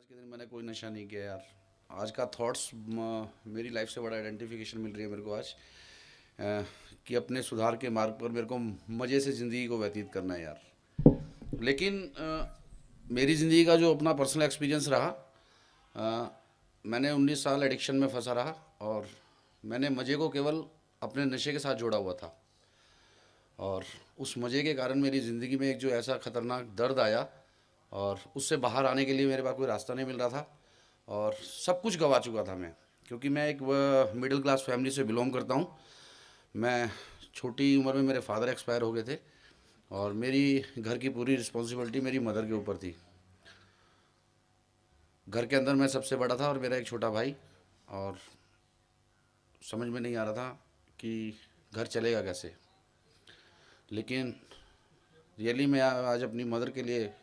आज के दिन मैंने कोई नशा नहीं किया यार। आज का थॉट्स मेरी लाइफ से बड़ा आइडेंटिफिकेशन मिल रही है मेरे को आज। कि अपने सुधार के मार्ग पर मेरे को मज़े से ज़िंदगी को व्यतीत करना है यार। लेकिन मेरी ज़िंदगी का जो अपना पर्सनल एक्सपीरियंस रहा, अ, मैंने 19 साल एडिक्शन में फंसा रहा और मैंने मज़े को केवल अपने नशे के साथ जोड़ा हुआ था। और उस मज़े के कारण मेरी ज़िंदगी में एक जो ऐसा ख़तरनाक दर्द आया और उससे बाहर आने के लिए मेरे पास कोई रास्ता नहीं मिल रहा था और सब कुछ गवा चुका था मैं। क्योंकि मैं एक मिडिल क्लास फैमिली से बिलोंग करता हूँ। मैं छोटी उम्र में मेरे फादर एक्सपायर हो गए थे और मेरी घर की पूरी रिस्पॉन्सिबिलिटी मेरी मदर के ऊपर थी। घर के अंदर मैं सबसे बड़ा था और मेरा एक छोटा भाई। और समझ में नहीं आ रहा था कि घर चलेगा कैसे। लेकिन रियली मैं आज अपनी मदर के लिए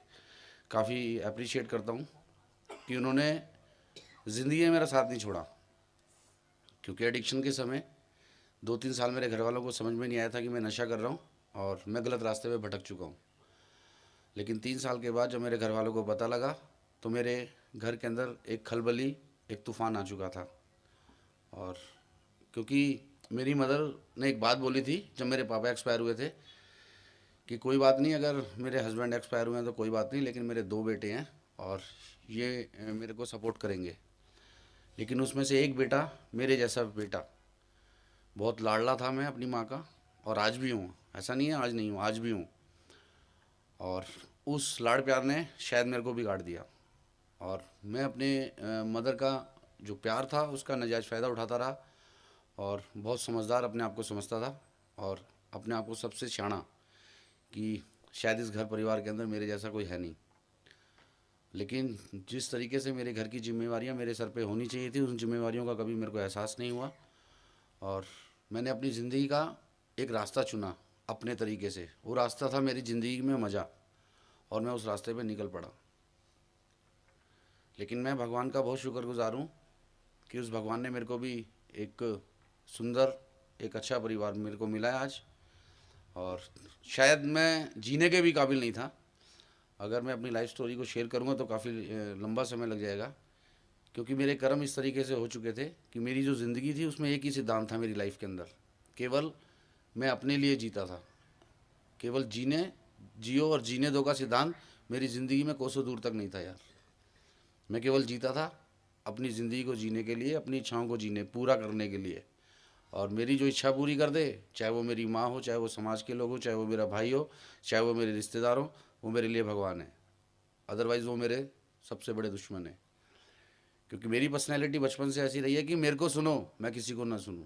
काफ़ी अप्रिशिएट करता हूँ कि उन्होंने ज़िंदगी में मेरा साथ नहीं छोड़ा। क्योंकि एडिक्शन के समय 2-3 साल मेरे घर वालों को समझ में नहीं आया था कि मैं नशा कर रहा हूँ और मैं गलत रास्ते पे भटक चुका हूँ। लेकिन 3 साल के बाद जब मेरे घर वालों को पता लगा तो मेरे घर के अंदर एक खलबली, एक तूफ़ान आ चुका था। और क्योंकि मेरी मदर ने एक बात बोली थी जब मेरे पापा एक्सपायर हुए थे कि कोई बात नहीं, अगर मेरे हस्बैंड एक्सपायर हुए हैं तो कोई बात नहीं, लेकिन मेरे 2 बेटे हैं और ये मेरे को सपोर्ट करेंगे। लेकिन उसमें से एक बेटा, मेरे जैसा बेटा, बहुत लाडला था मैं अपनी माँ का। और आज भी हूँ, ऐसा नहीं है आज नहीं हूँ, आज भी हूँ। और उस लाड़ प्यार ने शायद मेरे को बिगाड़ दिया और मैं अपने मदर का जो प्यार था उसका नजायज़ फ़ायदा उठाता रहा और बहुत समझदार अपने आप को समझता था और अपने आप को सबसे शाना कि शायद इस घर परिवार के अंदर मेरे जैसा कोई है नहीं। लेकिन जिस तरीके से मेरे घर की जिम्मेवारियां मेरे सर पे होनी चाहिए थी, उन जिम्मेवारियों का कभी मेरे को एहसास नहीं हुआ। और मैंने अपनी ज़िंदगी का एक रास्ता चुना अपने तरीके से। वो रास्ता था मेरी ज़िंदगी में मज़ा और मैं उस रास्ते पे निकल पड़ा। लेकिन मैं भगवान का बहुत शुक्रगुजार हूँ कि उस भगवान ने मेरे को भी एक सुंदर, एक अच्छा परिवार मेरे को मिला है आज। और शायद मैं जीने के भी काबिल नहीं था। अगर मैं अपनी लाइफ स्टोरी को शेयर करूँगा तो काफ़ी लंबा समय लग जाएगा। क्योंकि मेरे कर्म इस तरीके से हो चुके थे कि मेरी जो ज़िंदगी थी उसमें एक ही सिद्धांत था मेरी लाइफ के अंदर, केवल मैं अपने लिए जीता था। केवल जियो और जीने दो का सिद्धांत मेरी ज़िंदगी में कोसों दूर तक नहीं था यार। मैं केवल जीता था अपनी ज़िंदगी को जीने के लिए, अपनी इच्छाओं को जीने पूरा करने के लिए। और मेरी जो इच्छा पूरी कर दे, चाहे वो मेरी माँ हो, चाहे वो समाज के लोग हो, चाहे वो मेरा भाई हो, चाहे वो मेरे रिश्तेदार हो, वो मेरे लिए भगवान है। अदरवाइज़ वो मेरे सबसे बड़े दुश्मन है। क्योंकि मेरी पर्सनैलिटी बचपन से ऐसी रही है कि मेरे को सुनो, मैं किसी को ना सुनूं,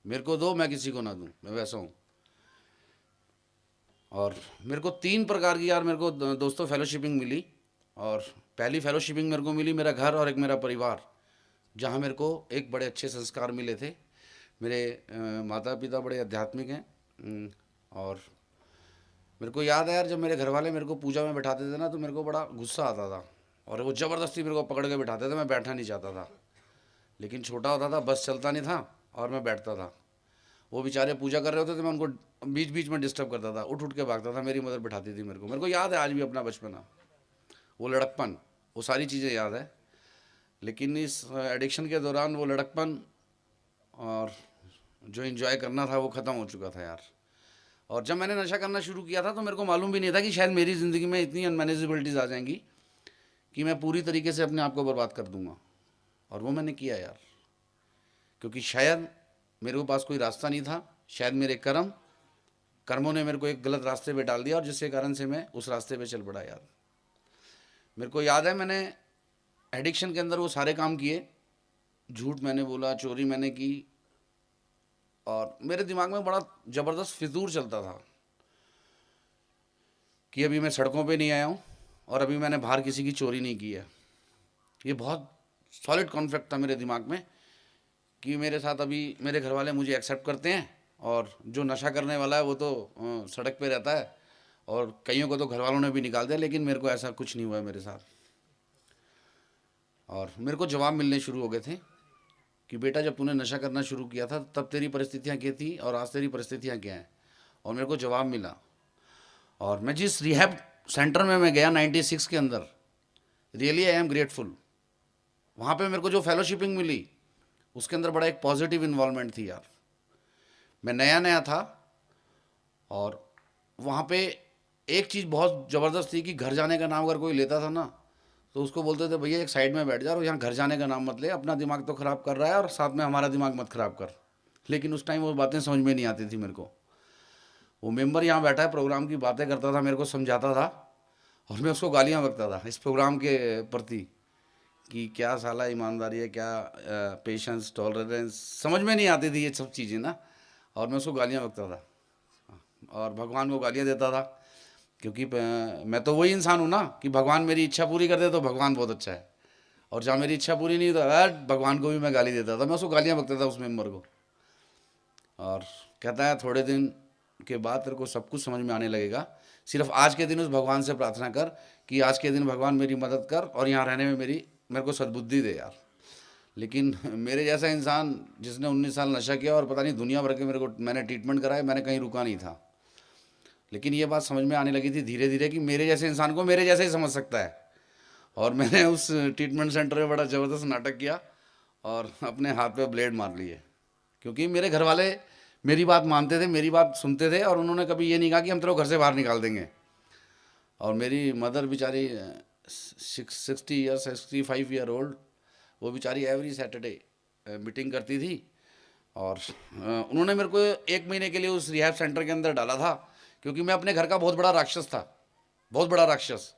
मेरे को दो, मैं किसी को ना दूं, मैं वैसा हूँ। और मेरे को 3 प्रकार की यार मेरे को दोस्तों फेलोशिपिंग मिली। और पहली फेलोशिपिंग मेरे को मिली मेरा घर और एक मेरा परिवार, जहाँ मेरे को एक बड़े अच्छे संस्कार मिले थे। मेरे माता पिता बड़े आध्यात्मिक हैं। और मेरे को याद है यार, जब मेरे घर वाले मेरे को पूजा में बैठाते थे ना तो मेरे को बड़ा गुस्सा आता था और वो ज़बरदस्ती मेरे को पकड़ के बैठाते थे। मैं बैठना नहीं चाहता था, लेकिन छोटा होता था, बस चलता नहीं था और मैं बैठता था। वो बेचारे पूजा कर रहे होते थे, मैं उनको बीच बीच में डिस्टर्ब करता था, उठ उठ के भागता था। मेरी मदर बैठाती थी मेरे को याद है आज भी अपना बचपना, वो लड़कपन, वो सारी चीज़ें याद है। लेकिन इस एडिक्शन के दौरान वो लड़कपन और जो इन्जॉय करना था वो ख़त्म हो चुका था यार। और जब मैंने नशा करना शुरू किया था तो मेरे को मालूम भी नहीं था कि शायद मेरी ज़िंदगी में इतनी अनमैनेजेबिलिटीज़ आ जाएंगी कि मैं पूरी तरीके से अपने आप को बर्बाद कर दूंगा। और वो मैंने किया यार। क्योंकि शायद मेरे को पास कोई रास्ता नहीं था, शायद मेरे कर्मों ने मेरे को एक गलत रास्ते पे डाल दिया और जिसके कारण से मैं उस रास्ते पे चल पड़ा यार। मेरे को याद है मैंने एडिक्शन के अंदर वो सारे काम किए। झूठ मैंने बोला, चोरी मैंने की। और मेरे दिमाग में बड़ा ज़बरदस्त फितूर चलता था कि अभी मैं सड़कों पे नहीं आया हूँ और अभी मैंने बाहर किसी की चोरी नहीं की है। ये बहुत सॉलिड कॉन्फिडेंट था मेरे दिमाग में कि मेरे साथ अभी मेरे घर वाले मुझे एक्सेप्ट करते हैं और जो नशा करने वाला है वो तो सड़क पे रहता है और कईयों को तो घर वालों ने भी निकाल दिया, लेकिन मेरे को ऐसा कुछ नहीं हुआ है मेरे साथ। और मेरे को जवाब मिलने शुरू हो गए थे कि बेटा, जब तूने नशा करना शुरू किया था तब तेरी परिस्थितियाँ क्या थी और आज तेरी परिस्थितियाँ क्या हैं। और मेरे को जवाब मिला। और मैं जिस रिहैब सेंटर में मैं गया 96 के अंदर, रियली आई एम ग्रेटफुल वहाँ पे मेरे को जो फेलोशिपिंग मिली उसके अंदर बड़ा एक पॉजिटिव इन्वॉल्वमेंट थी यार। मैं नया नया था, और वहाँ पे एक चीज़ बहुत ज़बरदस्त थी कि घर जाने का नाम अगर कोई लेता था ना, तो उसको बोलते थे भैया एक साइड में बैठ जा, और यहाँ घर जाने का नाम मत ले, अपना दिमाग तो ख़राब कर रहा है और साथ में हमारा दिमाग मत ख़राब कर। लेकिन उस टाइम वो बातें समझ में नहीं आती थी मेरे को। वो मेंबर यहाँ बैठा है, प्रोग्राम की बातें करता था, मेरे को समझाता था, और मैं उसको गालियाँ बकता था इस प्रोग्राम के प्रति, कि क्या साला ईमानदारी है, क्या पेशेंस, टॉलरेंस, समझ में नहीं आती थी ये सब चीज़ें ना। और मैं उसको गालियाँ बकता था और भगवान को गालियाँ देता था, क्योंकि मैं तो वही इंसान हूँ ना कि भगवान मेरी इच्छा पूरी कर दे तो भगवान बहुत अच्छा है, और जहाँ मेरी इच्छा पूरी नहीं तो भगवान को भी मैं गाली देता था। मैं उसको गालियाँ बकता था उस मेंबर को। और कहता है थोड़े दिन के बाद तेरे को सब कुछ समझ में आने लगेगा, सिर्फ आज के दिन उस भगवान से प्रार्थना कर कि आज के दिन भगवान मेरी मदद कर और यहाँ रहने में मेरे को सद्बुद्धि दे यार। लेकिन मेरे जैसा इंसान जिसने 19 साल नशा किया और पता नहीं दुनिया भर के मैंने ट्रीटमेंट कराया, मैंने कहीं रुका नहीं था। लेकिन ये बात समझ में आने लगी थी धीरे धीरे कि मेरे जैसे इंसान को मेरे जैसे ही समझ सकता है। और मैंने उस ट्रीटमेंट सेंटर में बड़ा ज़बरदस्त नाटक किया और अपने हाथ पे ब्लेड मार लिए, क्योंकि मेरे घर वाले मेरी बात मानते थे, मेरी बात सुनते थे, और उन्होंने कभी ये नहीं कहा कि हम तेरे को घर से बाहर निकाल देंगे। और मेरी मदर बेचारी 65 ईयर ओल्ड, वो बेचारी एवरी सैटरडे मीटिंग करती थी। और उन्होंने मेरे को 1 महीने के लिए उस रिहैब सेंटर के अंदर डाला था, क्योंकि मैं अपने घर का बहुत बड़ा राक्षस था, बहुत बड़ा राक्षस।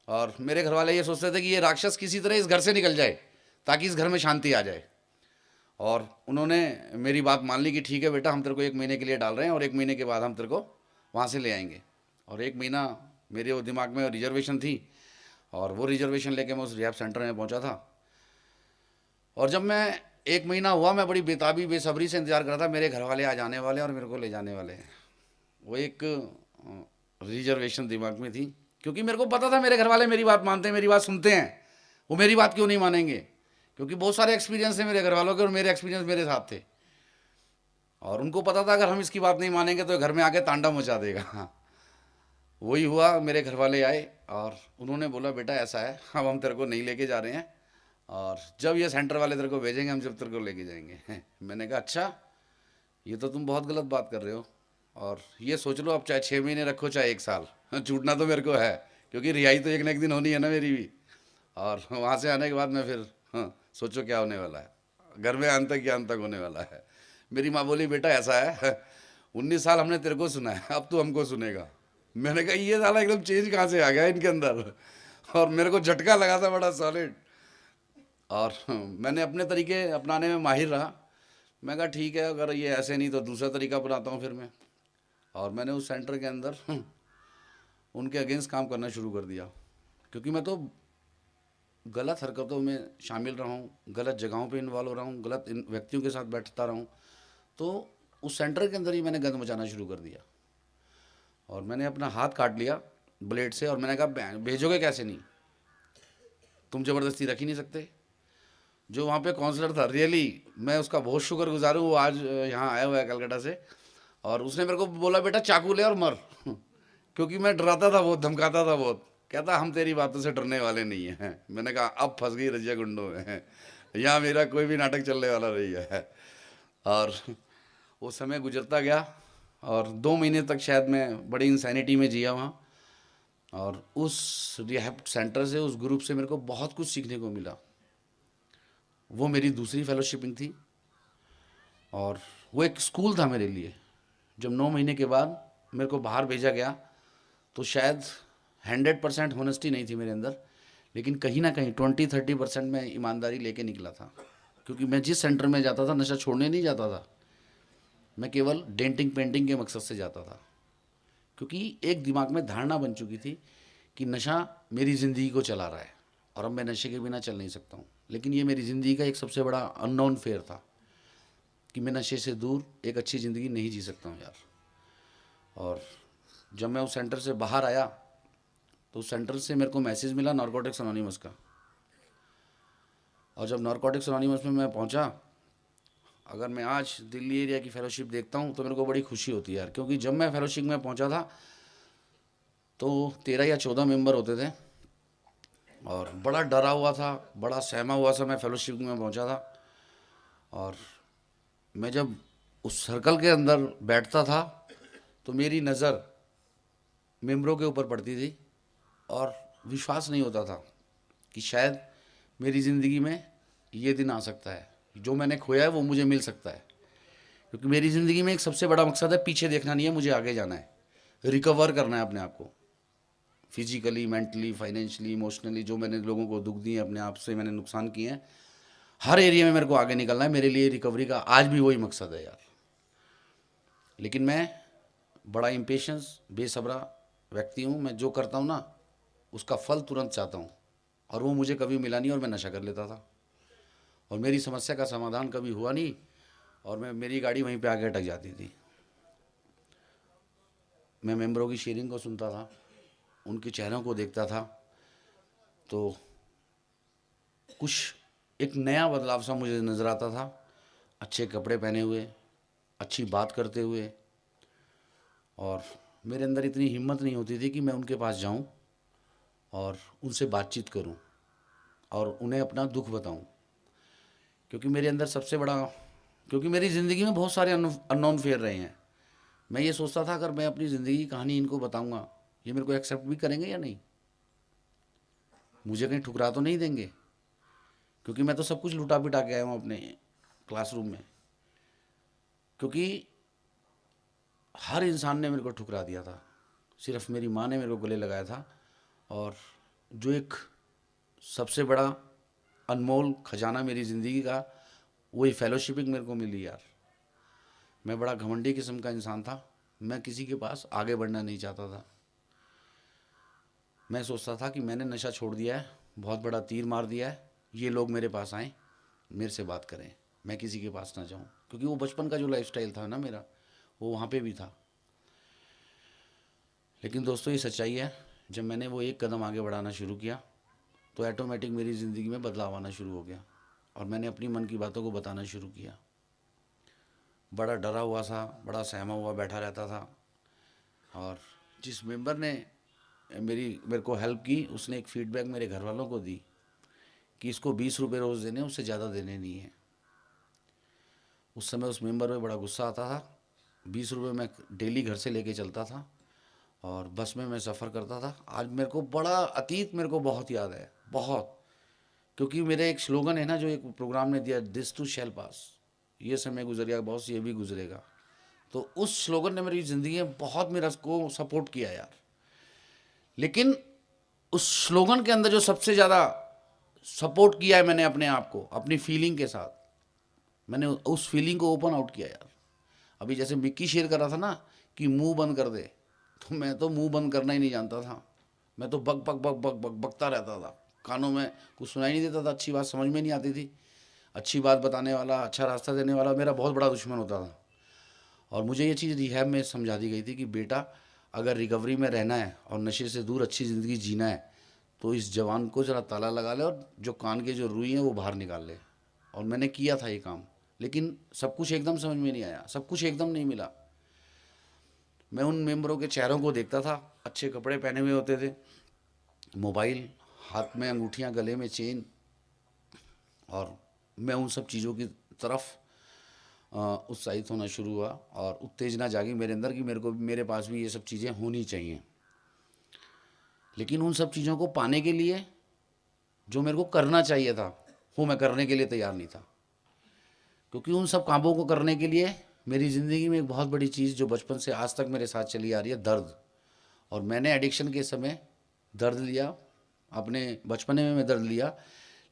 और मेरे घर वाले ये सोचते थे कि ये राक्षस किसी तरह इस घर से निकल जाए ताकि इस घर में शांति आ जाए। और उन्होंने मेरी बात मान ली कि ठीक है बेटा, हम तेरे को 1 महीने के लिए डाल रहे हैं और 1 महीने के बाद हम तेरे को वहाँ से ले आएंगे। और 1 महीना मेरे वो दिमाग में रिजर्वेशन थी, और वो रिजर्वेशन लेके मैं उस रिहैब सेंटर में पहुँचा था। और जब मैं 1 महीना हुआ, मैं बड़ी बेताबी बेसब्री से इंतज़ार कर रहा था, मेरे घर वाले आ जाने वाले और मेरे को ले जाने वाले हैं। वो एक रिजर्वेशन दिमाग में थी, क्योंकि मेरे को पता था मेरे घर वाले मेरी बात मानते हैं, मेरी बात सुनते हैं। वो मेरी बात क्यों नहीं मानेंगे, क्योंकि बहुत सारे एक्सपीरियंस थे मेरे घर वालों के, और मेरे एक्सपीरियंस मेरे साथ थे। और उनको पता था अगर हम इसकी बात नहीं मानेंगे तो घर में आके तांडव मचा देगा। वही हुआ, मेरे घर वाले आए और उन्होंने बोला बेटा ऐसा है, अब हम तेरे को नहीं लेके जा रहे हैं, और जब ये सेंटर वाले तेरे को भेजेंगे हम जब तेरे को लेके जाएंगे। मैंने कहा अच्छा, ये तो तुम बहुत गलत बात कर रहे हो, और ये सोच लो अब चाहे 6 महीने रखो चाहे 1 साल, छूटना तो मेरे को है, क्योंकि रिहाई तो एक ना एक दिन होनी है ना मेरी भी। और वहाँ से आने के बाद मैं फिर सोचो क्या होने वाला है, घर में अंत तक क्या अंत तक होने वाला है। मेरी माँ बोली बेटा ऐसा है, 19 साल हमने तेरे को सुना है, अब तू हमको सुनेगा। मैंने कहा ये साला एकदम चेंज कहाँ से आ गया इनके अंदर, और मेरे को झटका लगा था बड़ा सॉलिड। और मैंने अपने तरीके अपनाने में माहिर रहा। मैं कहा ठीक है, अगर ये ऐसे नहीं तो दूसरा तरीका अपनाता हूँ फिर मैं। और मैंने उस सेंटर के अंदर उनके अगेंस्ट काम करना शुरू कर दिया, क्योंकि मैं तो गलत हरकतों में शामिल रहा हूँ, गलत जगहों पे इन्वॉल्व रहा हूँ, गलत व्यक्तियों के साथ बैठता रहा हूँ। तो उस सेंटर के अंदर ही मैंने गंद मचाना शुरू कर दिया, और मैंने अपना हाथ काट लिया ब्लेड से। और मैंने कहा भेजोगे कैसे, नहीं तुम ज़बरदस्ती रख ही नहीं सकते। जो वहाँ पे काउंसलर था, रियली मैं उसका बहुत शुक्रगुजार हूँ, वो आज यहाँ आया हुआ है कलकत्ता से, और उसने मेरे को बोला बेटा चाकू ले और मर। क्योंकि मैं डराता था बहुत, धमकाता था बहुत। कहता हम तेरी बातों से डरने वाले नहीं हैं। मैंने कहा अब फंस गई रजिया गुंडों में, यहाँ मेरा कोई भी नाटक चलने वाला नहीं है। और वो समय गुजरता गया, और 2 महीने तक शायद मैं बड़ी इंसैनिटी में जिया वहाँ। और उस रिहैब सेंटर से, उस ग्रुप से मेरे को बहुत कुछ सीखने को मिला। वो मेरी दूसरी फेलोशिपिंग थी, और वो एक स्कूल था मेरे लिए। जब 9 महीने के बाद मेरे को बाहर भेजा गया, तो शायद 100% होनेस्टी नहीं थी मेरे अंदर, लेकिन कहीं ना कहीं 20-30% मैं ईमानदारी लेके निकला था। क्योंकि मैं जिस सेंटर में जाता था नशा छोड़ने नहीं जाता था, मैं केवल डेंटिंग पेंटिंग के मकसद से जाता था। क्योंकि एक दिमाग में धारणा बन चुकी थी कि नशा मेरी ज़िंदगी को चला रहा है, और अब मैं नशे के बिना चल नहीं सकता हूँ। लेकिन ये मेरी ज़िंदगी का एक सबसे बड़ा अननोन फेयर था कि मैं नशे से दूर एक अच्छी ज़िंदगी नहीं जी सकता हूँ यार। और जब मैं उस सेंटर से बाहर आया, तो उस सेंटर से मेरे को मैसेज मिला नारकोटिक्स अनोनिमस का। और जब नारकोटिक्स अनोनिमस में मैं पहुंचा, अगर मैं आज दिल्ली एरिया की फेलोशिप देखता हूं तो मेरे को बड़ी खुशी होती है यार। क्योंकि जब मैं फेलोशिप में पहुंचा था तो 13 या 14 मेंबर होते थे, और बड़ा डरा हुआ था, बड़ा सहमा हुआ सा मैं फेलोशिप में पहुंचा था। और मैं जब उस सर्कल के अंदर बैठता था तो मेरी नज़र मेंबरों के ऊपर पड़ती थी और विश्वास नहीं होता था कि शायद मेरी ज़िंदगी में ये दिन आ सकता है, जो मैंने खोया है वो मुझे मिल सकता है। क्योंकि मेरी ज़िंदगी में एक सबसे बड़ा मकसद है, पीछे देखना नहीं है, मुझे आगे जाना है, रिकवर करना है अपने आप को, फिजिकली, मेंटली, फाइनेंशियली, इमोशनली, जो मैंने लोगों को दुख दिए, अपने आप से मैंने नुकसान किए हैं, हर एरिया में मेरे को आगे निकलना है। मेरे लिए रिकवरी का आज भी वही मकसद है यार। लेकिन मैं बड़ा इम्पेशंस, बेसब्रा व्यक्ति हूँ। मैं जो करता हूँ ना उसका फल तुरंत चाहता हूँ, और वो मुझे कभी मिला नहीं और मैं नशा कर लेता था और मेरी समस्या का समाधान कभी हुआ नहीं और मेरी गाड़ी वहीं पे आके अटक जाती थी। मैं मेंबरों की शेयरिंग को सुनता था, उनके चेहरों को देखता था, तो कुछ एक नया बदलाव सा मुझे नज़र आता था। अच्छे कपड़े पहने हुए, अच्छी बात करते हुए, और मेरे अंदर इतनी हिम्मत नहीं होती थी कि मैं उनके पास जाऊं और उनसे बातचीत करूं और उन्हें अपना दुख बताऊं। क्योंकि मेरे अंदर सबसे बड़ा, क्योंकि मेरी ज़िंदगी में बहुत सारे अननोन फेयर रहे हैं। मैं ये सोचता था अगर मैं अपनी ज़िंदगी की कहानी इनको बताऊंगा, ये मेरे को एक्सेप्ट भी करेंगे या नहीं, मुझे कहीं ठुकरा तो नहीं देंगे। क्योंकि मैं तो सब कुछ लुटा पिटा के आया हूँ अपने क्लासरूम में। क्योंकि हर इंसान ने मेरे को ठुकरा दिया था, सिर्फ मेरी माँ ने मेरे को गले लगाया था। और जो एक सबसे बड़ा अनमोल खजाना मेरी ज़िंदगी का, वही फेलोशिपिंग मेरे को मिली यार। मैं बड़ा घमंडी किस्म का इंसान था, मैं किसी के पास आगे बढ़ना नहीं चाहता था। मैं सोचता था कि मैंने नशा छोड़ दिया है, बहुत बड़ा तीर मार दिया है, ये लोग मेरे पास आएँ, मेरे से बात करें, मैं किसी के पास ना जाऊं। क्योंकि वो बचपन का जो लाइफस्टाइल था ना मेरा, वो वहाँ पे भी था। लेकिन दोस्तों ये सच्चाई है, जब मैंने वो एक कदम आगे बढ़ाना शुरू किया तो ऑटोमेटिक मेरी ज़िंदगी में बदलाव आना शुरू हो गया और मैंने अपनी मन की बातों को बताना शुरू किया। बड़ा डरा हुआ सा, बड़ा सहमा हुआ बैठा रहता था। और जिस मेंबर ने मेरे को हेल्प की, उसने एक फ़ीडबैक मेरे घर वालों को दी कि इसको 20 रुपये रोज़ देने, उससे ज़्यादा देने नहीं है। उस समय उस मेंबर में बड़ा गुस्सा आता था। 20 रुपये मैं डेली घर से लेके चलता था और बस में मैं सफ़र करता था। आज मेरे को बड़ा अतीत मेरे को बहुत याद है, बहुत। क्योंकि मेरे एक स्लोगन है ना, जो एक प्रोग्राम ने दिया, दिस टू शैल पास, ये समय गुजरिया बॉस, ये भी गुजरेगा। तो उस स्लोगन ने मेरी ज़िंदगी में बहुत मेरा को सपोर्ट किया यार। लेकिन उस स्लोगन के अंदर जो सबसे ज़्यादा सपोर्ट किया है मैंने अपने आप को, अपनी फीलिंग के साथ, मैंने उस फीलिंग को ओपन आउट किया यार। अभी जैसे मिक्की शेयर कर रहा था ना कि मुंह बंद कर दे, तो मैं तो मुंह बंद करना ही नहीं जानता था। मैं तो बक बक बक बक बक बकता रहता था, कानों में कुछ सुनाई नहीं देता था, अच्छी बात समझ में नहीं आती थी। अच्छी बात बताने वाला, अच्छा रास्ता देने वाला मेरा बहुत बड़ा दुश्मन होता था। और मुझे ये चीज़ रिहैब में समझा दी गई थी कि बेटा, अगर रिकवरी में रहना है और नशे से दूर अच्छी ज़िंदगी जीना है तो इस जवान को ज़रा ताला लगा ले और जो कान के जो रुई हैं वो बाहर निकाल ले। और मैंने किया था ये काम, लेकिन सब कुछ एकदम समझ में नहीं आया, सब कुछ एकदम नहीं मिला। मैं उन मेंबरों के चेहरों को देखता था, अच्छे कपड़े पहने हुए होते थे, मोबाइल हाथ में, अंगूठियां गले में, चेन, और मैं उन सब चीज़ों की तरफ उत्साहित होना शुरू हुआ और उत्तेजना जागी मेरे अंदर कि मेरे पास भी ये सब चीज़ें होनी चाहिए। लेकिन उन सब चीज़ों को पाने के लिए जो मेरे को करना चाहिए था, वो मैं करने के लिए तैयार नहीं था। क्योंकि उन सब कामों को करने के लिए मेरी ज़िंदगी में एक बहुत बड़ी चीज़ जो बचपन से आज तक मेरे साथ चली आ रही है, दर्द। और मैंने एडिक्शन के समय दर्द लिया, अपने बचपने में मैं दर्द लिया।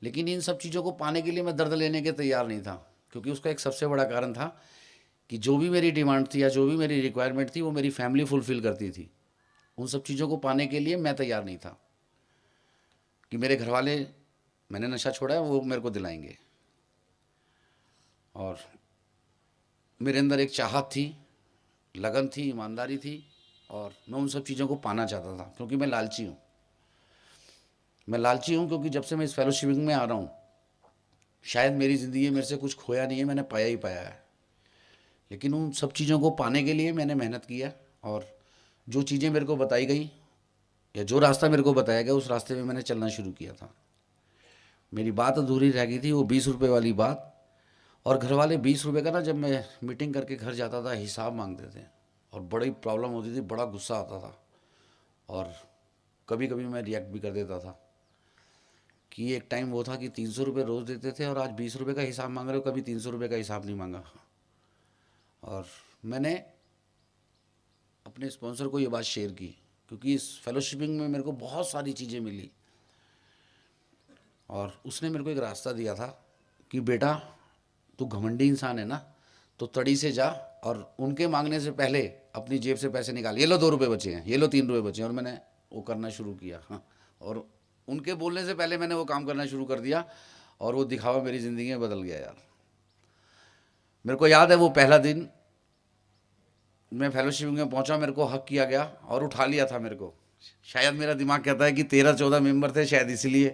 लेकिन इन सब चीज़ों को पाने के लिए मैं दर्द लेने के तैयार नहीं था। क्योंकि उसका एक सबसे बड़ा कारण था कि जो भी मेरी डिमांड थी या जो भी मेरी रिक्वायरमेंट थी वो मेरी फैमिली फुलफ़िल करती थी। उन सब चीज़ों को पाने के लिए मैं तैयार नहीं था कि मेरे घर वाले, मैंने नशा छोड़ा है, वो मेरे को दिलाएंगे। और मेरे अंदर एक चाहत थी, लगन थी, ईमानदारी थी, और मैं उन सब चीज़ों को पाना चाहता था। क्योंकि मैं लालची हूँ, मैं लालची हूँ। क्योंकि जब से मैं इस फेलोशिपिंग में आ रहा हूँ, शायद मेरी ज़िंदगी में मेरे से कुछ खोया नहीं है, मैंने पाया ही पाया है। लेकिन उन सब चीज़ों को पाने के लिए मैंने मेहनत की है। और जो चीज़ें मेरे को बताई गई या जो रास्ता मेरे को बताया गया उस रास्ते में मैंने चलना शुरू किया था। मेरी बात अधूरी रह गई थी, वो 20 रुपये वाली बात। और घर वाले 20 रुपये का ना, जब मैं मीटिंग करके घर जाता था हिसाब मांगते थे और बड़ी प्रॉब्लम होती थी, बड़ा गुस्सा आता था। और कभी कभी मैं रिएक्ट भी कर देता था कि एक टाइम वो था कि 300 रुपये रोज़ देते थे और आज 20 रुपये का हिसाब मांग रहे हो, कभी 300 रुपये का हिसाब नहीं मांगा। और मैंने अपने स्पॉन्सर को ये बात शेयर की, क्योंकि इस फेलोशिपिंग में मेरे को बहुत सारी चीज़ें मिली। और उसने मेरे को एक रास्ता दिया था कि बेटा तू घमंडी इंसान है ना, तो तड़ी से जा और उनके मांगने से पहले अपनी जेब से पैसे निकाल। ये लो 2 रुपये बचे हैं, ये लो 3 रुपये बचे हैं। और मैंने वो करना शुरू किया। हाँ, और उनके बोलने से पहले मैंने वो काम करना शुरू कर दिया और वो दिखावा मेरी ज़िंदगी में बदल गया यार। मेरे को याद है वो पहला दिन मैं फेलोशिप में पहुंचा, मेरे को हक किया गया और उठा लिया था मेरे को। शायद मेरा दिमाग कहता है कि 13-14 मेंबर थे शायद इसलिए,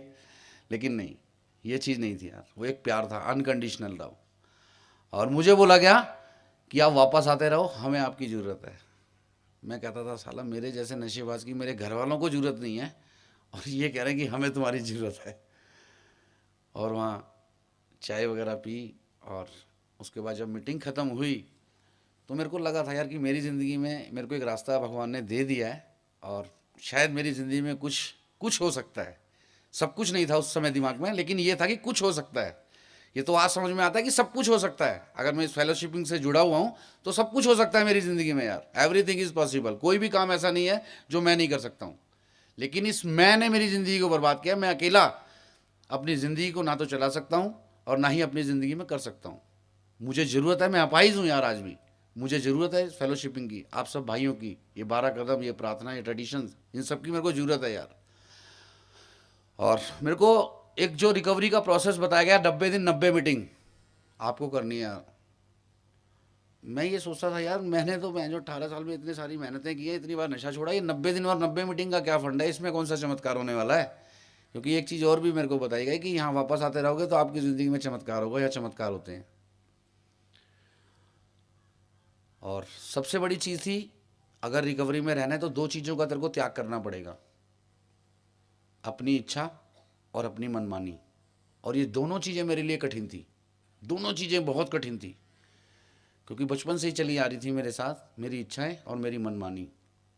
लेकिन नहीं, ये चीज़ नहीं थी यार। वो एक प्यार था, अनकंडीशनल लव। और मुझे बोला गया कि आप वापस आते रहो, हमें आपकी ज़रूरत है। मैं कहता था साला मेरे जैसे नशेबाज की मेरे घर वालों को ज़रूरत नहीं है और ये कह रहे हैं कि हमें तुम्हारी ज़रूरत है। और वहाँ चाय वगैरह पी और उसके बाद जब मीटिंग ख़त्म हुई तो मेरे को लगा था यार कि मेरी ज़िंदगी में मेरे को एक रास्ता भगवान ने दे दिया है और शायद मेरी ज़िंदगी में कुछ हो सकता है। सब कुछ नहीं था उस समय दिमाग में, लेकिन ये था कि कुछ हो सकता है। ये तो आज समझ में आता है कि सब कुछ हो सकता है। अगर मैं इस फेलोशिपिंग से जुड़ा हुआ हूँ तो सब कुछ हो सकता है मेरी ज़िंदगी में यार। Everything is possible. कोई भी काम ऐसा नहीं है जो मैं नहीं कर सकता हूँ। लेकिन इस मैंने मेरी ज़िंदगी को बर्बाद किया। मैं अकेला अपनी ज़िंदगी को ना तो चला सकता हूँ और ना ही अपनी ज़िंदगी में कर सकता हूँ। मुझे ज़रूरत है, मैं अपाहिज हूँ यार आज भी। मुझे ज़रूरत है फेलोशिपिंग की, आप सब भाइयों की, ये 12 कदम, ये प्रार्थना, ये ट्रेडिशंस, इन सब की मेरे को ज़रूरत है यार। और मेरे को एक जो रिकवरी का प्रोसेस बताया गया, 90 दिन 90 मीटिंग आपको करनी है यार। मैं ये सोचता था यार, मैंने तो मैं जो 18 साल में इतनी सारी मेहनतें की है, इतनी बार नशा छोड़ा, ये 90 दिन और 90 मीटिंग का क्या फंड है, इसमें कौन सा चमत्कार होने वाला है। क्योंकि एक चीज़ और भी मेरे को बताई गई कि यहाँ वापस आते रहोगे तो आपकी ज़िंदगी में चमत्कार होगा या चमत्कार होते हैं। और सबसे बड़ी चीज़ थी, अगर रिकवरी में रहना है तो 2 चीज़ों का तेरे को त्याग करना पड़ेगा, अपनी इच्छा और अपनी मनमानी। और ये दोनों चीज़ें मेरे लिए कठिन थी, दोनों चीज़ें बहुत कठिन थी, क्योंकि बचपन से ही चली आ रही थी मेरे साथ मेरी इच्छाएं और मेरी मनमानी।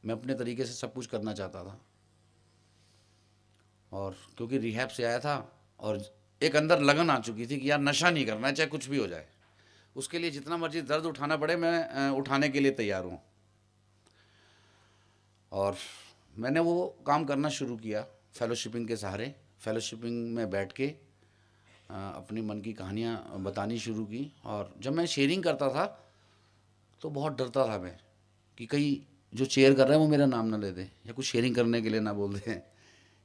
मैं अपने तरीके से सब कुछ करना चाहता था। और क्योंकि रिहैब से आया था और एक अंदर लगन आ चुकी थी कि यार नशा नहीं करना है, चाहे कुछ भी हो जाए। उसके लिए जितना मर्जी दर्द उठाना पड़े, मैं उठाने के लिए तैयार हूँ। और मैंने वो काम करना शुरू किया फेलोशिपिंग के सहारे। फेलोशिपिंग में बैठ के अपनी मन की कहानियाँ बतानी शुरू की। और जब मैं शेयरिंग करता था तो बहुत डरता था मैं कि कहीं जो शेयर कर रहे हैं वो मेरा नाम ना ले दे या कुछ शेयरिंग करने के लिए ना बोल दें।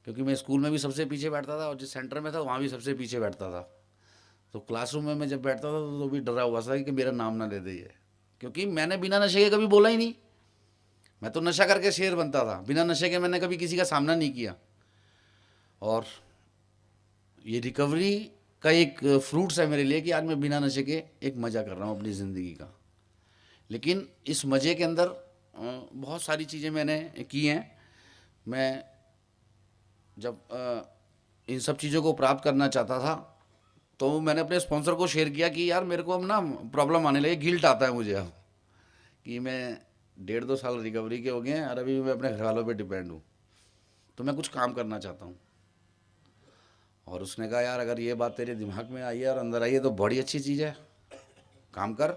क्योंकि मैं स्कूल में भी सबसे पीछे बैठता था और जिस सेंटर में था वहाँ भी सबसे पीछे बैठता था। तो क्लासरूम में मैं जब बैठता था तो भी डरा हुआ था कि मेरा नाम ना ले दे ये, क्योंकि मैंने बिना नशे के कभी बोला ही नहीं। मैं तो नशा करके शेर बनता था, बिना नशे के मैंने कभी किसी का सामना नहीं किया। और ये रिकवरी का एक फ्रूट्स है मेरे लिए कि आज मैं बिना नशे के एक मज़ा कर रहा हूँ अपनी ज़िंदगी का। लेकिन इस मज़े के अंदर बहुत सारी चीज़ें मैंने की हैं। मैं जब इन सब चीज़ों को प्राप्त करना चाहता था तो मैंने अपने स्पॉन्सर को शेयर किया कि यार मेरे को अब ना प्रॉब्लम आने लगी, गिल्ट आता है मुझे अब कि मैं 1.5-2 साल रिकवरी के हो गए हैं और अभी मैं अपने घर वालों पे डिपेंड हूँ, तो मैं कुछ काम करना चाहता हूँ। और उसने कहा यार अगर ये बात तेरे दिमाग में आई है और अंदर आई है तो बड़ी अच्छी चीज़ है, काम कर।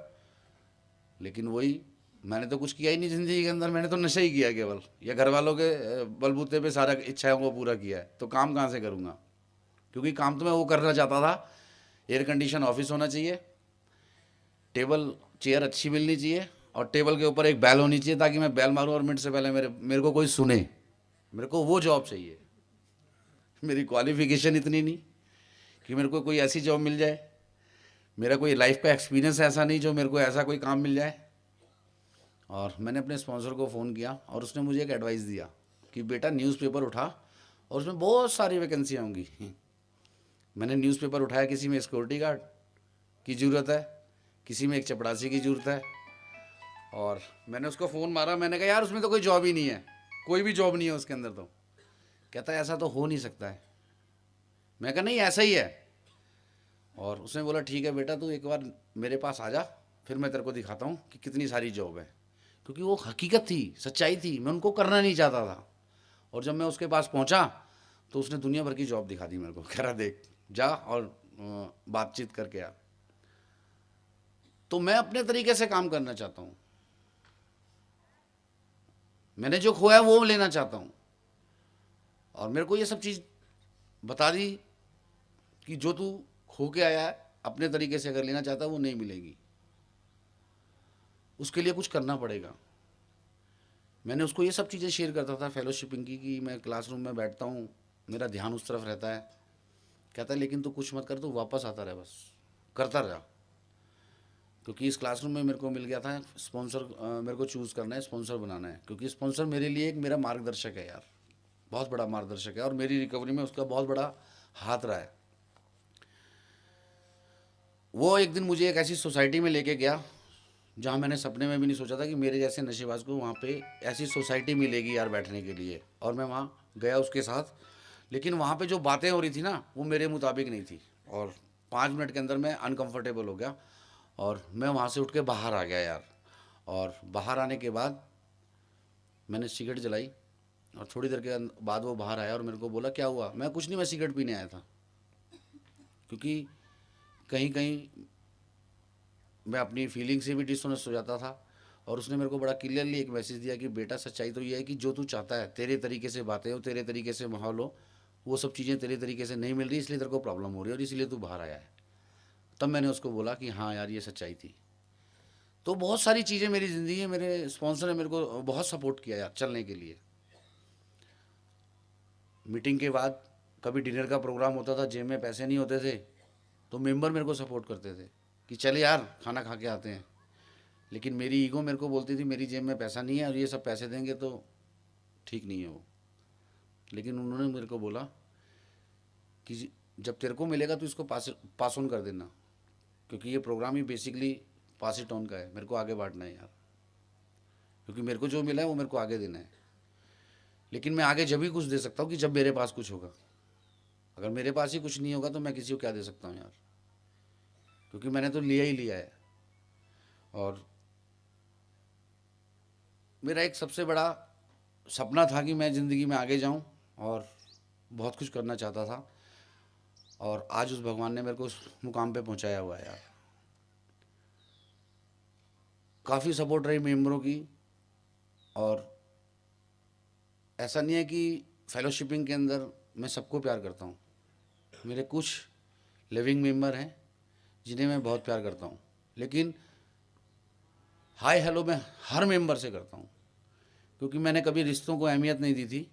लेकिन वही, मैंने तो कुछ किया ही नहीं ज़िंदगी के अंदर, मैंने तो नशा ही किया केवल, या घर वालों के बलबूते पे सारा इच्छाओं को पूरा किया है, तो काम कहाँ से करूँगा। क्योंकि काम तो मैं वो करना चाहता था, एयर कंडीशन ऑफिस होना चाहिए, टेबल चेयर अच्छी मिलनी चाहिए और टेबल के ऊपर एक बैल होनी चाहिए ताकि मैं बैल मारूं और मिनट से पहले मेरे को कोई सुने। मेरे को वो जॉब चाहिए। मेरी क्वालिफिकेशन इतनी नहीं कि मेरे को कोई ऐसी जॉब मिल जाए, मेरा कोई लाइफ का एक्सपीरियंस ऐसा नहीं जो मेरे को ऐसा कोई काम मिल जाए। और मैंने अपने स्पॉन्सर को फ़ोन किया और उसने मुझे एक एडवाइस दिया कि बेटा न्यूज़पेपर उठा और उसमें बहुत सारी वैकेंसियाँ होंगी। मैंने न्यूज़पेपर उठाया, किसी में सिक्योरिटी गार्ड की ज़रूरत है, किसी में एक चपरासी की ज़रूरत है। और मैंने उसको फ़ोन मारा, मैंने कहा यार उसमें तो कोई जॉब ही नहीं है, कोई भी जॉब नहीं है उसके अंदर तो। कहता है ऐसा तो हो नहीं सकता है। मैं कहा नहीं ऐसा ही है। और उसने बोला ठीक है बेटा, तू एक बार मेरे पास आ जा, फिर मैं तेरे को दिखाता हूँ कि कितनी सारी जॉब है। क्योंकि वो हकीकत थी, सच्चाई थी, मैं उनको करना नहीं चाहता था। और जब मैं उसके पास पहुंचा तो उसने दुनिया भर की जॉब दिखा दी मेरे को। कह रहा देख जा और बातचीत करके आ। तो मैं अपने तरीके से काम करना चाहता हूँ, मैंने जो खोया वो लेना चाहता हूँ। और मेरे को ये सब चीज़ बता दी कि जो तू खो के आया है अपने तरीके से अगर लेना चाहता है वो नहीं मिलेगी, उसके लिए कुछ करना पड़ेगा। मैंने उसको ये सब चीज़ें शेयर करता था फेलोशिपिंग की, कि मैं क्लासरूम में बैठता हूँ, मेरा ध्यान उस तरफ रहता है। कहता है लेकिन तू कुछ मत कर, तू वापस आता रहे, बस करता रहा। क्योंकि इस क्लासरूम में मेरे को मिल गया था स्पॉन्सर, मेरे को चूज़ करना है, स्पॉन्सर बनाना है। क्योंकि स्पॉन्सर मेरे लिए एक मेरा मार्गदर्शक है यार, बहुत बड़ा मार्गदर्शक है, और मेरी रिकवरी में उसका बहुत बड़ा हाथ रहा है। वो एक दिन मुझे एक ऐसी सोसाइटी में लेके गया जहाँ मैंने सपने में भी नहीं सोचा था कि मेरे जैसे नशेबाज को वहाँ पे ऐसी सोसाइटी मिलेगी यार बैठने के लिए। और मैं वहाँ गया उसके साथ, लेकिन वहाँ पे जो बातें हो रही थी ना वो मेरे मुताबिक नहीं थी। और 5 मिनट के अंदर मैं अनकंफर्टेबल हो गया और मैं वहाँ से उठ के बाहर आ गया यार। और बाहर आने के बाद मैंने सिगरेट जलाई, और थोड़ी देर के बाद वो बाहर आया और मेरे को बोला क्या हुआ। मैं कुछ नहीं, मैं सिगरेट पीने आया था। क्योंकि कहीं कहीं मैं अपनी फीलिंग से भी डिसऑनेस्ट हो जाता था। और उसने मेरे को बड़ा क्लियरली एक मैसेज दिया कि बेटा सच्चाई तो ये है कि जो तू चाहता है, तेरे तरीके से बातें हो, तेरे तरीके से माहौल हो, वो सब चीज़ें तेरे तरीके से नहीं मिल रही, इसलिए तेरे को प्रॉब्लम हो रही है और इसलिए तू बाहर आया है। तब मैंने उसको बोला कि हाँ यार ये सच्चाई थी। तो बहुत सारी चीज़ें मेरी ज़िंदगी में, मेरे स्पॉन्सर ने मेरे को बहुत सपोर्ट किया यार चलने के लिए। मीटिंग के बाद कभी डिनर का प्रोग्राम होता था, जेब में पैसे नहीं होते थे, तो मेंबर मेरे को सपोर्ट करते थे कि चल यार खाना खा के आते हैं। लेकिन मेरी ईगो मेरे को बोलती थी मेरी जेब में पैसा नहीं है और ये सब पैसे देंगे तो ठीक नहीं है वो। लेकिन उन्होंने मेरे को बोला कि जब तेरे को मिलेगा तो इसको पास ऑन कर देना, क्योंकि ये प्रोग्राम ही बेसिकली पास इट ऑन का है, मेरे को आगे बांटना है यार। क्योंकि मेरे को जो मिला है वो मेरे को आगे देना है। लेकिन मैं आगे जब भी कुछ दे सकता हूँ कि जब मेरे पास कुछ होगा। अगर मेरे पास ही कुछ नहीं होगा तो मैं किसी को क्या दे सकता हूँ यार, क्योंकि मैंने तो लिया ही लिया है। और मेरा एक सबसे बड़ा सपना था कि मैं ज़िंदगी में आगे जाऊं और बहुत कुछ करना चाहता था। और आज उस भगवान ने मेरे को उस मुकाम पे पहुंचाया हुआ है यार। काफ़ी सपोर्ट रही मेंबरों की। और ऐसा नहीं है कि फेलोशिपिंग के अंदर मैं सबको प्यार करता हूँ। मेरे कुछ लिविंग मेंबर हैं जिन्हें मैं बहुत प्यार करता हूँ, लेकिन हाय हेलो मैं हर मेंबर से करता हूँ। क्योंकि मैंने कभी रिश्तों को अहमियत नहीं दी थी,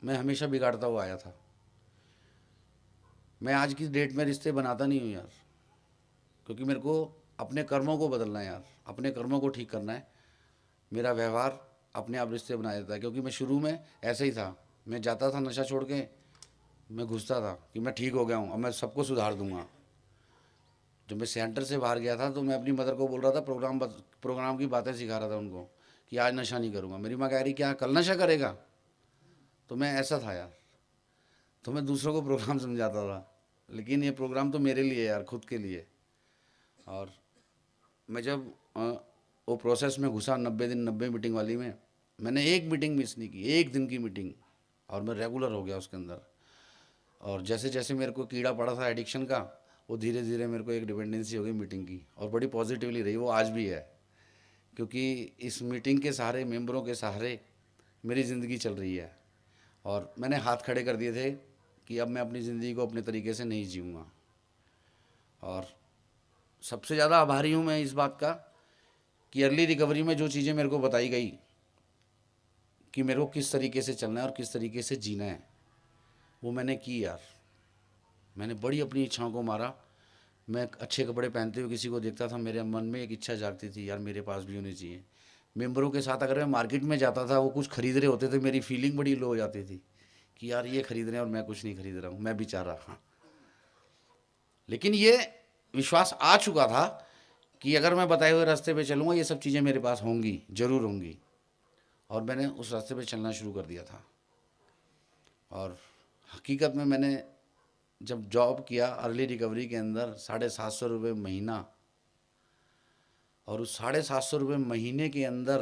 मैं हमेशा बिगाड़ता हुआ आया था। मैं आज की डेट में रिश्ते बनाता नहीं हूँ यार, क्योंकि मेरे को अपने कर्मों को बदलना है यार, अपने कर्मों को ठीक करना है। मेरा व्यवहार अपने आप रिश्ते बना देता है। क्योंकि मैं शुरू में ऐसे ही था, मैं जाता था नशा छोड़ के, मैं घुसता था कि मैं ठीक हो गया हूँ, अब मैं सबको सुधार दूंगा। जब मैं सेंटर से बाहर गया था तो मैं अपनी मदर को बोल रहा था, प्रोग्राम की बातें सिखा रहा था उनको कि आज नशा नहीं करूँगा। मेरी माँ कह रही क्या कल नशा करेगा। तो मैं ऐसा था यार, तो मैं दूसरों को प्रोग्राम समझाता था, लेकिन ये प्रोग्राम तो मेरे लिए यार, खुद के लिए। और मैं जब वो प्रोसेस में घुसा 90 दिन 90 मीटिंग वाली में, मैंने एक मीटिंग मिस नहीं की, एक दिन की मीटिंग, और मैं रेगुलर हो गया उसके अंदर। और जैसे जैसे मेरे को कीड़ा पड़ा था एडिक्शन का, वो धीरे धीरे मेरे को एक डिपेंडेंसी हो गई मीटिंग की, और बड़ी पॉजिटिवली रही, वो आज भी है। क्योंकि इस मीटिंग के सहारे, मेंबरों के सहारे मेरी ज़िंदगी चल रही है। और मैंने हाथ खड़े कर दिए थे कि अब मैं अपनी ज़िंदगी को अपने तरीके से नहीं जीऊँगा। और सबसे ज़्यादा आभारी हूँ मैं इस बात का कि अर्ली रिकवरी में जो चीज़ें मेरे को बताई गई कि मेरे को किस तरीके से चलना है और किस तरीके से जीना है, वो मैंने की यार। मैंने बड़ी अपनी इच्छाओं को मारा। मैं अच्छे कपड़े पहनते हुए किसी को देखता था, मेरे मन में एक इच्छा जागती थी यार मेरे पास भी होनी चाहिए। मेंबरों के साथ अगर मैं मार्केट में जाता था, वो कुछ खरीद रहे होते थे, मेरी फीलिंग बड़ी लो हो जाती थी कि यार ये खरीद रहे हैं और मैं कुछ नहीं खरीद रहा हूँ, मैं बेचारा। हाँ, लेकिन ये विश्वास आ चुका था कि अगर मैं बताए हुए रास्ते पे चलूँगा ये सब चीज़ें मेरे पास होंगी, ज़रूर होंगी। और मैंने उस रास्ते पे चलना शुरू कर दिया था। और हकीकत में मैंने जब जॉब किया अर्ली रिकवरी के अंदर 750 रुपये महीना, और उस 750 रुपये महीने के अंदर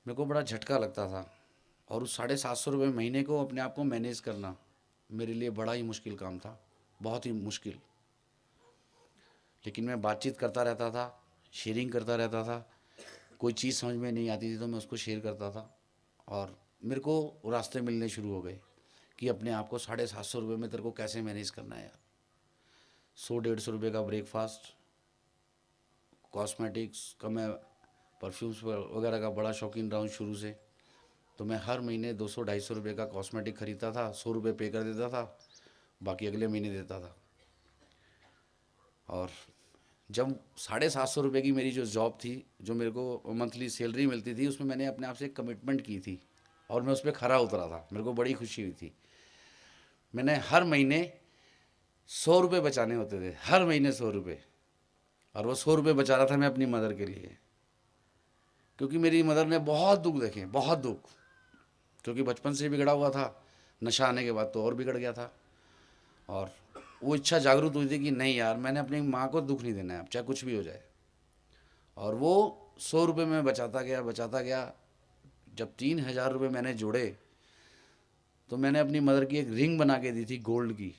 मेरे को बड़ा झटका लगता था। और उस 750 रुपये महीने को अपने आप को मैनेज करना मेरे लिए बड़ा ही मुश्किल काम था, बहुत ही मुश्किल। लेकिन मैं बातचीत करता रहता था, शेयरिंग करता रहता था। कोई चीज़ समझ में नहीं आती थी तो मैं उसको शेयर करता था, और मेरे को रास्ते मिलने शुरू हो गए कि अपने आप को 750 रुपये में तेरे को कैसे मैनेज करना है यार। 100-150 रुपये का ब्रेकफास्ट, कॉस्मेटिक्स का मैं परफ्यूम्स वगैरह का बड़ा शौकीन रहा हूँ शुरू से। तो मैं हर महीने 200-250 रुपये का कॉस्मेटिक ख़रीदता था, 100 रुपये पे कर देता था, बाकी अगले महीने देता था। और जब 750 रुपये की मेरी जो जॉब थी, जो मेरे को मंथली सैलरी मिलती थी, उसमें मैंने अपने आप से एक कमिटमेंट की थी और मैं उस पर खरा उतरा था। मेरे को बड़ी खुशी हुई थी। मैंने हर महीने 100 रुपये बचाने होते थे, हर महीने 100 रुपये। और वो 100 रुपये बचा रहा था मैं अपनी मदर के लिए, क्योंकि मेरी मदर ने बहुत दुख देखे, बहुत दुख। क्योंकि बचपन से बिगड़ा हुआ था, नशा आने के बाद तो और बिगड़ गया था। और वो इच्छा जागरूक हुई थी कि नहीं यार, मैंने अपनी माँ को दुख नहीं देना है, अब चाहे कुछ भी हो जाए। और वो 100 रुपये में बचाता गया, बचाता गया। जब 3,000 रुपये मैंने जोड़े तो मैंने अपनी मदर की एक रिंग बना के दी थी गोल्ड की।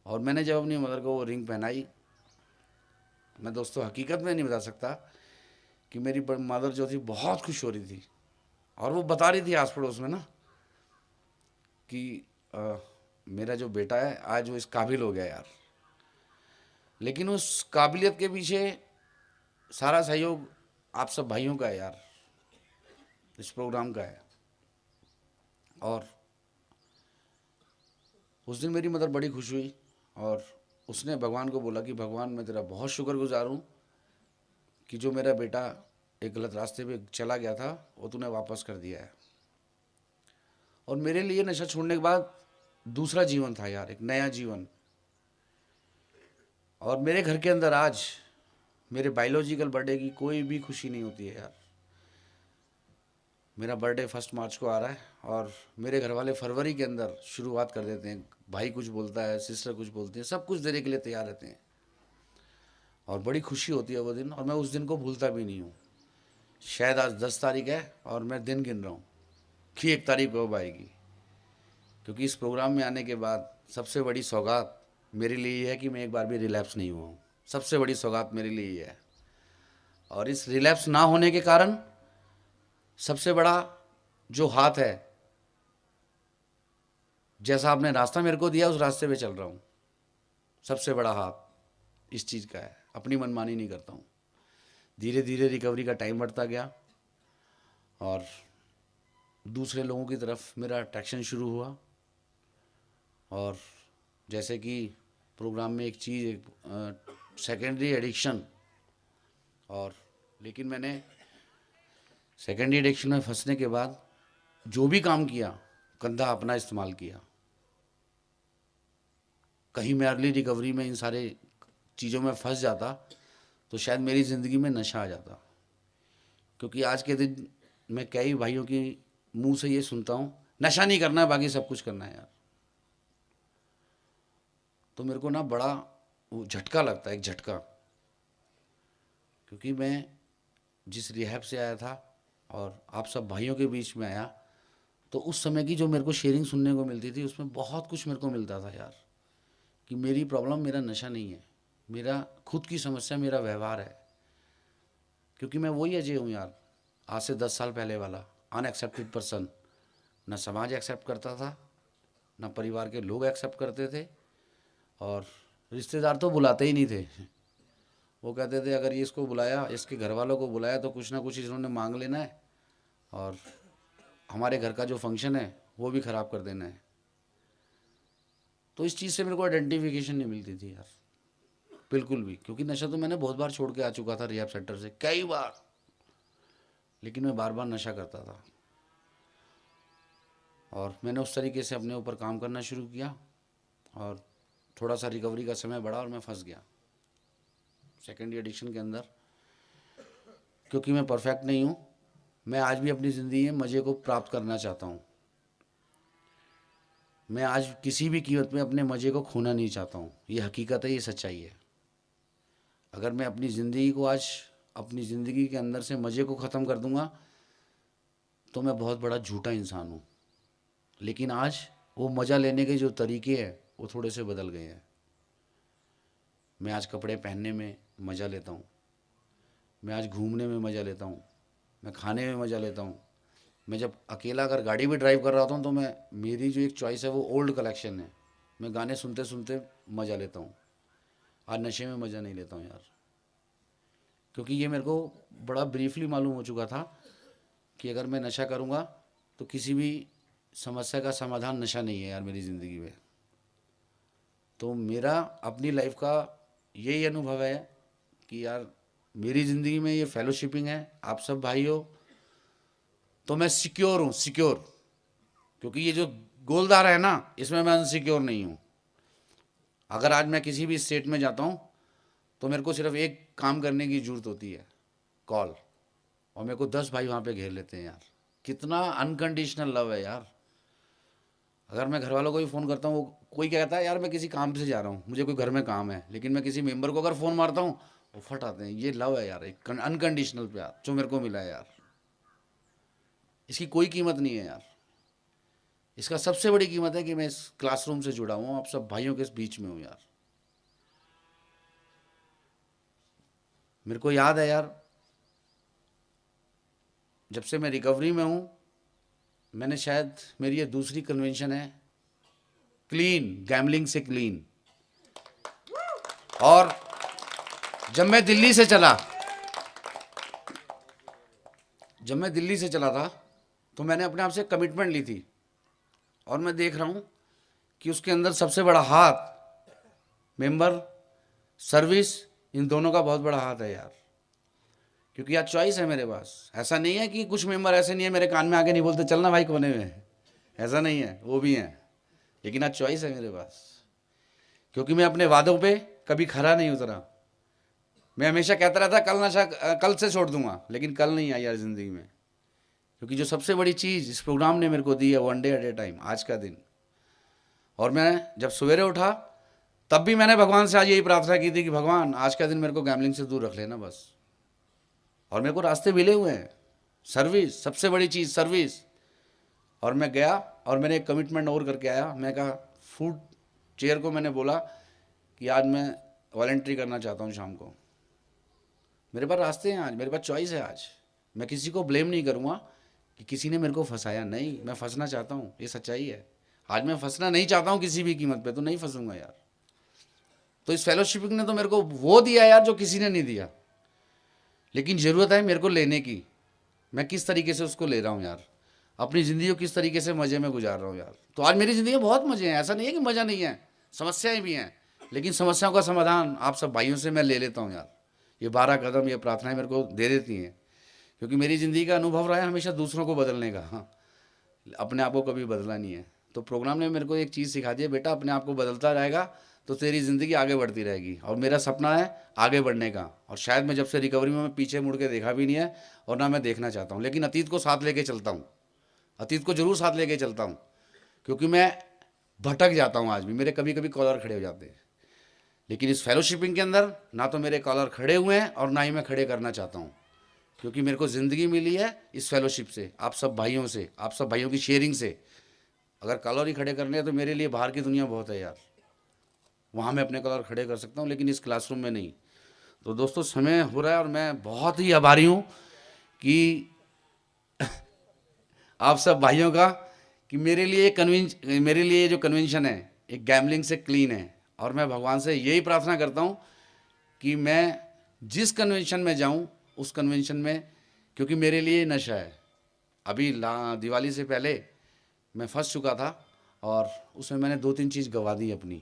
और मैंने जब अपनी मदर को वो रिंग पहनाई, मैं दोस्तों हकीकत में नहीं बता सकता कि मेरी मदर जो थी बहुत खुश हो रही थी। और वो बता रही थी आस पड़ोस में ना कि मेरा जो बेटा है आज वो इस काबिल हो गया यार। लेकिन उस काबिलियत के पीछे सारा सहयोग आप सब भाइयों का है यार, इस प्रोग्राम का है। और उस दिन मेरी मदर बड़ी खुश हुई और उसने भगवान को बोला कि भगवान, मैं तेरा बहुत शुक्रगुजार हूँ कि जो मेरा बेटा एक गलत रास्ते पे चला गया था वो तूने वापस कर दिया है। और मेरे लिए नशा छोड़ने के बाद दूसरा जीवन था यार, एक नया जीवन। और मेरे घर के अंदर आज मेरे बायोलॉजिकल बर्थडे की कोई भी खुशी नहीं होती है यार। मेरा बर्थडे 1 मार्च को आ रहा है और मेरे घर वाले फरवरी के अंदर शुरुआत कर देते हैं। भाई कुछ बोलता है, सिस्टर कुछ बोलती है, सब कुछ देने के लिए तैयार रहते हैं। और बड़ी खुशी होती है वो दिन, और मैं उस दिन को भूलता भी नहीं हूँ। शायद आज 10 तारीख है और मैं दिन गिन रहा हूँ कि 1 तारीख कब आएगी। क्योंकि इस प्रोग्राम में आने के बाद सबसे बड़ी सौगात मेरे लिए ये है कि मैं एक बार भी रिलैप्स नहीं हुआ हूँ। सबसे बड़ी सौगात मेरे लिए ये है। और इस रिलैप्स ना होने के कारण सबसे बड़ा जो हाथ है, जैसा आपने रास्ता मेरे को दिया उस रास्ते पे चल रहा हूँ। सबसे बड़ा हाथ इस चीज़ का है, अपनी मनमानी नहीं करता हूँ। धीरे धीरे रिकवरी का टाइम बढ़ता गया और दूसरे लोगों की तरफ मेरा अट्रैक्शन शुरू हुआ। और जैसे कि प्रोग्राम में एक चीज़, एक सेकेंडरी एडिक्शन। और लेकिन मैंने सेकेंडरी एडिक्शन में फंसने के बाद जो भी काम किया, कंधा अपना इस्तेमाल किया। कहीं मैं अर्ली रिकवरी में इन सारे चीज़ों में फंस जाता तो शायद मेरी ज़िंदगी में नशा आ जाता। क्योंकि आज के दिन मैं कई भाइयों की मुंह से ये सुनता हूँ, नशा नहीं करना है, बाकी सब कुछ करना है यार। तो मेरे को ना बड़ा वो झटका लगता है, एक झटका। क्योंकि मैं जिस रिहैब से आया था और आप सब भाइयों के बीच में आया, तो उस समय की जो मेरे को शेयरिंग सुनने को मिलती थी उसमें बहुत कुछ मेरे को मिलता था यार। कि मेरी प्रॉब्लम मेरा नशा नहीं है, मेरा खुद की समस्या मेरा व्यवहार है। क्योंकि मैं वही अजय हूँ यार, आज से 10 साल पहले वाला अनएक्सेप्टेड पर्सन। ना समाज एक्सेप्ट करता था, ना परिवार के लोग एक्सेप्ट करते थे, और रिश्तेदार तो बुलाते ही नहीं थे। वो कहते थे अगर ये इसको बुलाया, इसके घर वालों को बुलाया तो कुछ ना कुछ इन्होंने मांग लेना है और हमारे घर का जो फंक्शन है वो भी ख़राब कर देना है। तो इस चीज़ से मेरे को आइडेंटिफिकेशन नहीं मिलती थी यार, बिल्कुल भी। क्योंकि नशा तो मैंने बहुत बार छोड़ के आ चुका था रिहैब सेंटर से, कई बार। लेकिन मैं बार बार नशा करता था। और मैंने उस तरीके से अपने ऊपर काम करना शुरू किया और थोड़ा सा रिकवरी का समय बढ़ा और मैं फंस गया सेकेंडरी एडिक्शन के अंदर। क्योंकि मैं परफेक्ट नहीं हूँ, मैं आज भी अपनी ज़िंदगी में मज़े को प्राप्त करना चाहता हूँ। मैं आज किसी भी कीमत पे अपने मज़े को खोना नहीं चाहता हूँ। ये हकीकत है, ये सच्चाई है। अगर मैं अपनी ज़िंदगी को आज अपनी ज़िंदगी के अंदर से मज़े को ख़त्म कर दूंगा तो मैं बहुत बड़ा झूठा इंसान हूँ। लेकिन आज वो मज़ा लेने के जो तरीके हैं वो थोड़े से बदल गए हैं। मैं आज कपड़े पहनने में मज़ा लेता हूँ, मैं आज घूमने में मज़ा लेता हूँ, मैं खाने में मज़ा लेता हूँ। मैं जब अकेला अगर गाड़ी भी ड्राइव कर रहा होता हूँ तो मैं मेरी जो एक चॉइस है वो ओल्ड कलेक्शन है। मैं गाने सुनते सुनते मज़ा लेता हूँ। आज नशे में मज़ा नहीं लेता हूँ यार, क्योंकि ये मेरे को बड़ा ब्रीफली मालूम हो चुका था कि अगर मैं नशा करूँगा तो किसी भी समस्या का समाधान नशा नहीं है यार मेरी ज़िंदगी में। तो मेरा अपनी लाइफ का यही अनुभव है कि यार मेरी ज़िंदगी में ये फेलोशिपिंग है, आप सब भाई हो तो मैं सिक्योर हूँ, सिक्योर। क्योंकि ये जो गोलदार है ना, इसमें मैं अनसिक्योर नहीं हूँ। अगर आज मैं किसी भी स्टेट में जाता हूँ तो मेरे को सिर्फ एक काम करने की ज़रूरत होती है, कॉल, और मेरे को 10 भाई वहाँ पे घेर लेते हैं यार। कितना अनकंडीशनल लव है यार। अगर मैं घर वालों को भी फ़ोन करता हूँ, कोई क्या कहता है यार मैं किसी काम से जा रहा हूँ, मुझे कोई घर में काम है, लेकिन मैं किसी मेंबर को अगर फ़ोन मारता हूँ वो फट आते हैं। ये लव है यार, एक अनकंडीशनल प्यार जो मेरे को मिला है यार। इसकी कोई कीमत नहीं है यार। इसका सबसे बड़ी कीमत है कि मैं इस क्लासरूम से जुड़ा हूँ, आप सब भाइयों के इस बीच में हूँ यार। मेरे को याद है यार, जब से मैं रिकवरी में हूँ, मैंने शायद मेरी ये दूसरी कन्वेंशन है क्लीन, गैमलिंग से क्लीन। और जब मैं दिल्ली से चला था तो मैंने अपने आप से कमिटमेंट ली थी, और मैं देख रहा हूँ कि उसके अंदर सबसे बड़ा हाथ मेंबर, सर्विस, इन दोनों का बहुत बड़ा हाथ है यार। क्योंकि आज चॉइस है मेरे पास। ऐसा नहीं है कि कुछ मेंबर ऐसे नहीं है मेरे कान में आके नहीं बोलते चलना भाई कोने में, ऐसा नहीं है, वो भी हैं। लेकिन आज चॉइस है मेरे पास, क्योंकि मैं अपने वादों पे कभी खरा नहीं उतरा। मैं हमेशा कहता रहता कल नशा कल से छोड़ दूंगा, लेकिन कल नहीं आई यार ज़िंदगी में। क्योंकि जो सबसे बड़ी चीज़ इस प्रोग्राम ने मेरे को दी है, one day at A time, आज का दिन। और मैं जब सवेरे उठा तब भी मैंने भगवान से आज यही प्रार्थना की थी कि भगवान आज का दिन मेरे को गैमलिंग से दूर रख लेना बस। और मेरे को रास्ते मिले हुए हैं, सर्विस, सबसे बड़ी चीज़ सर्विस। और मैं गया और मैंने एक कमिटमेंट और करके आया। मैं कहा फूड चेयर को मैंने बोला कि आज मैं वॉलंटरी करना चाहता हूँ शाम को। मेरे पास रास्ते हैं आज, मेरे पास चॉइस है आज। मैं किसी को ब्लेम नहीं करूँगा कि किसी ने मेरे को फंसाया, नहीं, मैं फंसना चाहता हूँ, ये सच्चाई है। आज मैं फंसना नहीं चाहता हूँ किसी भी कीमत पे, तो नहीं फंसूंगा यार। तो इस फेलोशिपिंग ने तो मेरे को वो दिया यार जो किसी ने नहीं दिया। लेकिन ज़रूरत है मेरे को लेने की। मैं किस तरीके से उसको ले रहा हूँ यार, अपनी ज़िंदगी को किस तरीके से मज़े में गुजार रहा हूँ यार। तो आज मेरी ज़िंदगी में बहुत मज़े हैं, ऐसा नहीं है कि मज़ा नहीं है, समस्याएं भी हैं। लेकिन समस्याओं का समाधान आप सब भाइयों से मैं ले लेता हूँ यार। ये 12 कदम, ये प्रार्थनाएं मेरे को दे देती हैं, क्योंकि मेरी ज़िंदगी का अनुभव रहा है हमेशा दूसरों को बदलने का। हाँ, अपने आप को कभी बदला नहीं है। तो प्रोग्राम ने मेरे को एक चीज़ सिखा दी है, बेटा अपने आप को बदलता रहेगा तो तेरी ज़िंदगी आगे बढ़ती रहेगी। और मेरा सपना है आगे बढ़ने का, और शायद मैं जब से रिकवरी में मैं पीछे मुड़ के देखा भी नहीं है और ना मैं देखना चाहता हूँ। लेकिन अतीत को साथ लेके चलता हूँ, अतीत को ज़रूर साथ लेके चलता हूँ, क्योंकि मैं भटक जाता हूँ। आज भी मेरे कभी कभी कॉलर खड़े हो जाते हैं, लेकिन इस फेलोशिपिंग के अंदर ना तो मेरे कॉलर खड़े हुए हैं और ना ही मैं खड़े करना चाहता हूँ। क्योंकि मेरे को ज़िंदगी मिली है इस फेलोशिप से, आप सब भाइयों से, आप सब भाइयों की शेयरिंग से। अगर कॉलर ही खड़े करने हैं तो मेरे लिए बाहर की दुनिया बहुत है यार, वहाँ मैं अपने कॉलर खड़े कर सकता हूँ, लेकिन इस क्लासरूम में नहीं। तो दोस्तों समय हो रहा है और मैं बहुत ही आभारी हूँ कि आप सब भाइयों का, कि मेरे लिए जो कन्वेंशन है एक गैमलिंग से क्लीन है। और मैं भगवान से यही प्रार्थना करता हूँ कि मैं जिस कन्वेंशन में जाऊँ उस कन्वेंशन में, क्योंकि मेरे लिए नशा है। अभी दिवाली से पहले मैं फंस चुका था और उसमें मैंने 2-3 चीज़ गंवा दी अपनी,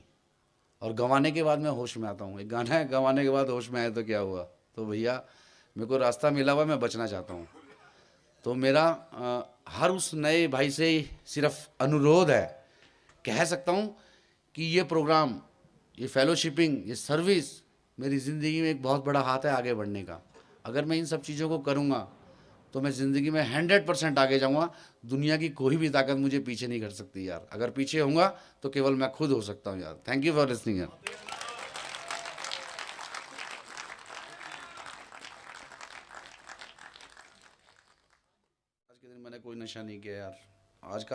और गंवाने के बाद मैं होश में आता हूँ। एक गाना है, गंवाने के बाद होश में आए तो क्या हुआ। तो भैया मेरे को रास्ता मिला हुआ, मैं बचना चाहता हूँ। तो मेरा हर उस नए भाई से सिर्फ अनुरोध है, कह सकता हूँ कि ये प्रोग्राम, ये फेलोशिपिंग, ये सर्विस मेरी ज़िंदगी में एक बहुत बड़ा हाथ है आगे बढ़ने का। अगर मैं इन सब चीज़ों को करूँगा तो मैं ज़िंदगी में 100% आगे जाऊँगा। दुनिया की कोई भी ताकत मुझे पीछे नहीं कर सकती यार। अगर पीछे होऊंगा तो केवल मैं खुद हो सकता हूँ यार। थैंक यू फॉर लिसनिंग यार। आज के दिन मैंने कोई नशा नहीं किया यार। आज का